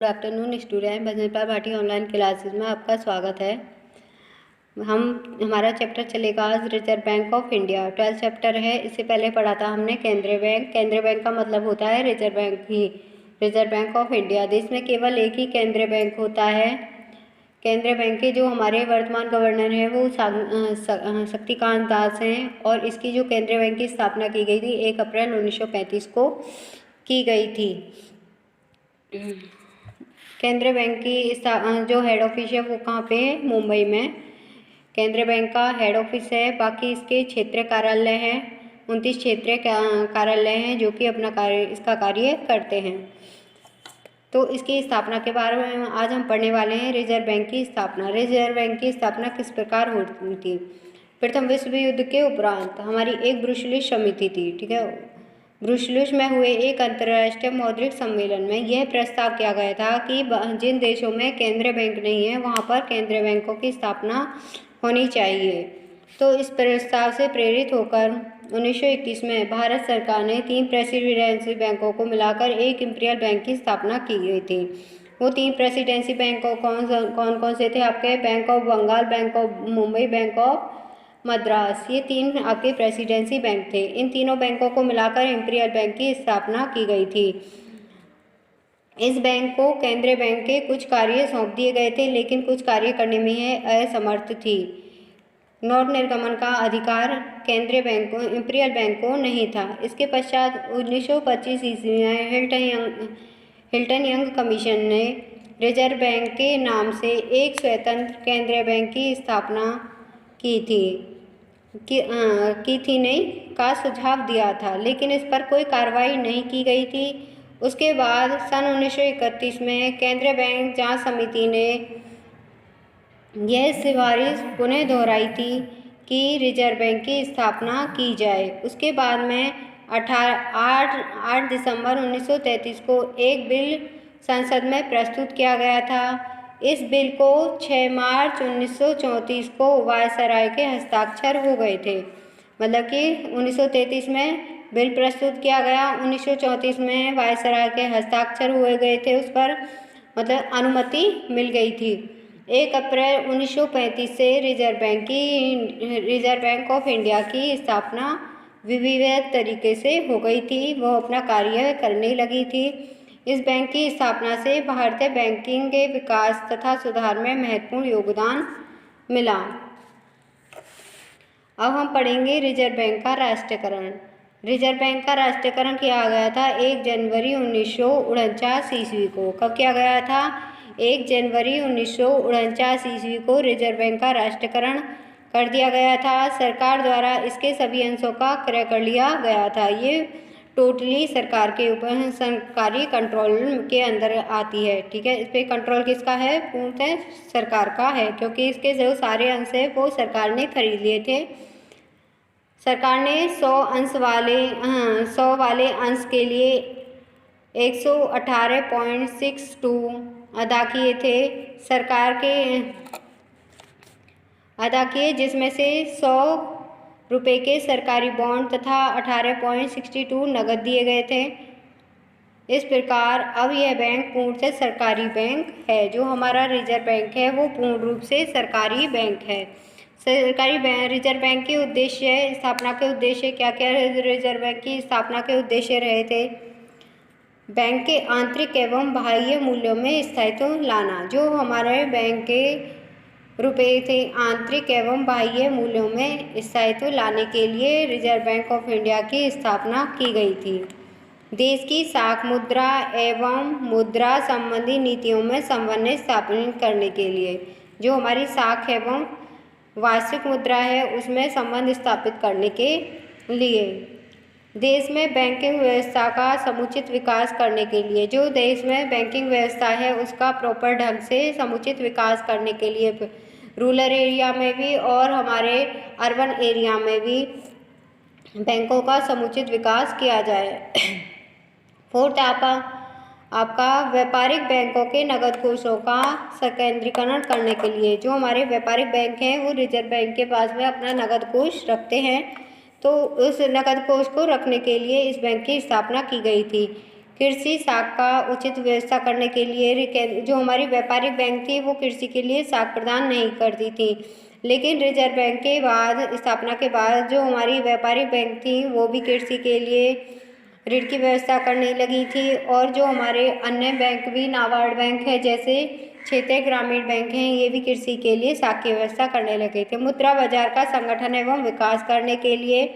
Good afternoon student. Bajanpal Bhati online classes में आपका स्वागत है। हमारा चैप्टर चलेगा आज Reserve Bank of India. 12th chapter है। इससे पहले पढ़ा था हमने केंद्रीय बैंक। केंद्रीय बैंक का मतलब होता है reserve bank he, reserve Bank of India. देश में केवल एक ही केंद्रीय बैंक होता है। केंद्रीय बैंक के जो हमारे वर्तमान गवर्नर हैं वो शक्तिकांत दास हैं और इसकी जो केंद्रीय बैंक की स्थापना की गई थी 1 अप्रैल 1935 को की गई थी। केंद्रीय बैंक की जो हेड ऑफिस है वो कहाँ पे है? मुंबई में केंद्रीय बैंक का हेड ऑफिस है। बाकी इसके क्षेत्रीय कार्यालय हैं, 29 क्षेत्रीय कार्यालय हैं जो कि इसका कार्य करते हैं। तो इसकी स्थापना के बारे में आज हम पढ़ने वाले हैं। रिजर्व बैंक की स्थापना। रिजर्व बैंक की स्थापना किस प्रकार हुई थी? प्रथम विश्व युद्ध के उपरांत हमारी एक ब्रुसलिस समिति थी, ठीक है। ब्रुसलिस में हुए एक अंतर्राष्ट्रीय मौद्रिक सम्मेलन में यह प्रस्ताव किया गया था कि जिन देशों में केंद्रीय बैंक नहीं है वहाँ पर केंद्रीय बैंकों की स्थापना होनी चाहिए। तो इस प्रस्ताव से प्रेरित होकर 1921 में भारत सरकार ने 3 प्रेसिडेंसी बैंकों को मिलाकर एक इंपीरियल बैंक की स्थापना की गई थी। वो 3 प्रेसिडेंसी बैंकों कौन कौन से थे आपके? Bank of Bengal, bank of Mumbai, bank of Madras. ये 3 आपके प्रेसिडेंसी बैंक थे। इन तीनों बैंकों को मिलाकर इंपीरियल बैंक की स्थापना की गई थी। इस बैंक को केंद्रीय बैंक के कुछ कार्य सौंप दिए गए थे, लेकिन कुछ कार्य करने में यह असमर्थ थी। नोट निर्गमन का अधिकार केंद्रीय बैंक को, इंपीरियल बैंक को नहीं था। इसके पश्चात 1925 ईस्वी में हिल्टन यंग कमीशन ने रिजर्व बैंक के नाम से एक स्वतंत्र केंद्रीय बैंक की स्थापना की थी नहीं का सुझाव दिया था, लेकिन इस पर कोई कार्रवाई नहीं की गई थी। उसके बाद सन 1931 में केंद्रीय बैंक जांच समिति ने यह सिफारिश पुनः दोहराई थी कि रिजर्व बैंक की स्थापना की जाए। उसके बाद में 8 दिसंबर 1933 को एक बिल संसद में प्रस्तुत किया गया था। इस बिल को 6 मार्च 1934 को वायसराय के हस्ताक्षर हो गए थे। मतलब कि 1933 में बिल प्रस्तुत किया गया, 1934 में वायसराय के हस्ताक्षर हुए गए थे, उस पर मतलब अनुमति मिल गई थी। 1 अप्रैल 1935 से रिजर्व बैंक ऑफ इंडिया की स्थापना विधिवत तरीके से हो गई थी। वह अपना कार्य करने लगी थी। इस बैंक की स्थापना से भारतीय बैंकिंग के विकास तथा सुधार में महत्वपूर्ण योगदान मिला। अब हम पढ़ेंगे रिजर्व बैंक का राष्ट्रीयकरण। रिजर्व बैंक का राष्ट्रीयकरण किया गया था 1 जनवरी 1949 ईस्वी को। कब किया गया था? 1 जनवरी 1949 ईस्वी को रिजर्व बैंक का राष्ट्रीयकरण कर दिया गया था। सरकार द्वारा इसके सभी अंशों का क्रय कर लिया गया था। ये टोटली सरकार के ऊपर सरकारी कंट्रोल के अंदर आती है, ठीक है। इस पर कंट्रोल किसका है? पूर्णतः सरकार का है, क्योंकि इसके जो सारे अंश है वो सरकार ने खरीद लिए थे। सरकार ने 100 वाले अंश के लिए 118.62 अदा किए थे जिसमें से 100 रुपये के सरकारी बॉन्ड तथा 18.62 नकद दिए गए थे। इस प्रकार अब यह बैंक पूर्णतः सरकारी बैंक है। जो हमारा रिजर्व बैंक है वो पूर्ण रूप से सरकारी बैंक है। रिजर्व बैंक के उद्देश्य, स्थापना के उद्देश्य क्या क्या? रिजर्व बैंक की स्थापना के उद्देश्य रहे थे बैंक के आंतरिक एवं बाह्य मूल्यों में स्थायित्व लाना। जो हमारे बैंक के रुपये थे आंतरिक एवं बाह्य मूल्यों में स्थायित्व लाने के लिए रिजर्व बैंक ऑफ इंडिया की स्थापना की गई थी। देश की साख मुद्रा एवं मुद्रा संबंधी नीतियों में समन्वय स्थापित करने के लिए, जो हमारी साख एवं वार्षिक मुद्रा है उसमें संबंध स्थापित करने के लिए, देश में बैंकिंग व्यवस्था का समुचित विकास करने के लिए, जो देश में बैंकिंग व्यवस्था है उसका प्रॉपर ढंग से समुचित विकास करने के लिए रूरल एरिया में भी और हमारे अर्बन एरिया में भी बैंकों का समुचित विकास किया जाए। 4th आपका व्यापारिक बैंकों के नकद कोषों का संकेंद्रीकरण करने के लिए, जो हमारे व्यापारिक बैंक हैं वो रिजर्व बैंक के पास में अपना नकद कोष रखते हैं, तो उस नकद कोष को रखने के लिए इस बैंक की स्थापना की गई थी। कृषि साख का उचित व्यवस्था करने के लिए जो हमारी व्यापारिक बैंक थी वो कृषि के लिए साख प्रदान नहीं करती थी, लेकिन रिजर्व बैंक के बाद स्थापना के बाद जो हमारी व्यापारिक बैंक थी वो भी कृषि के लिए ऋण की व्यवस्था करने लगी थी। और जो हमारे अन्य बैंक भी नाबार्ड बैंक है जैसे क्षेत्रीय ग्रामीण बैंक हैं, ये भी कृषि के लिए साख की व्यवस्था करने लगे थे। मुद्रा बाजार का संगठन एवं विकास करने के लिए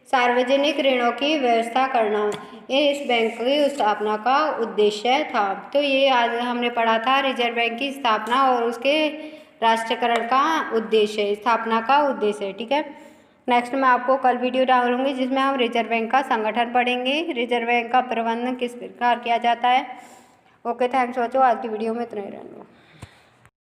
सार्वजनिक ऋणों की व्यवस्था करना, ये इस बैंक की स्थापना का उद्देश्य था। तो ये आज हमने पढ़ा था रिजर्व बैंक की स्थापना और उसके राष्ट्रीयकरण का उद्देश्य, स्थापना का उद्देश्य। ठीक है, नेक्स्ट मैं आपको कल वीडियो डालूंगी जिसमें हम रिजर्व बैंक का संगठन पढ़ेंगे, रिजर्व बैंक का प्रबंधन किस प्रकार किया जाता है। Okay, thanks for watching. आज की वीडियो में इतना ही रहना।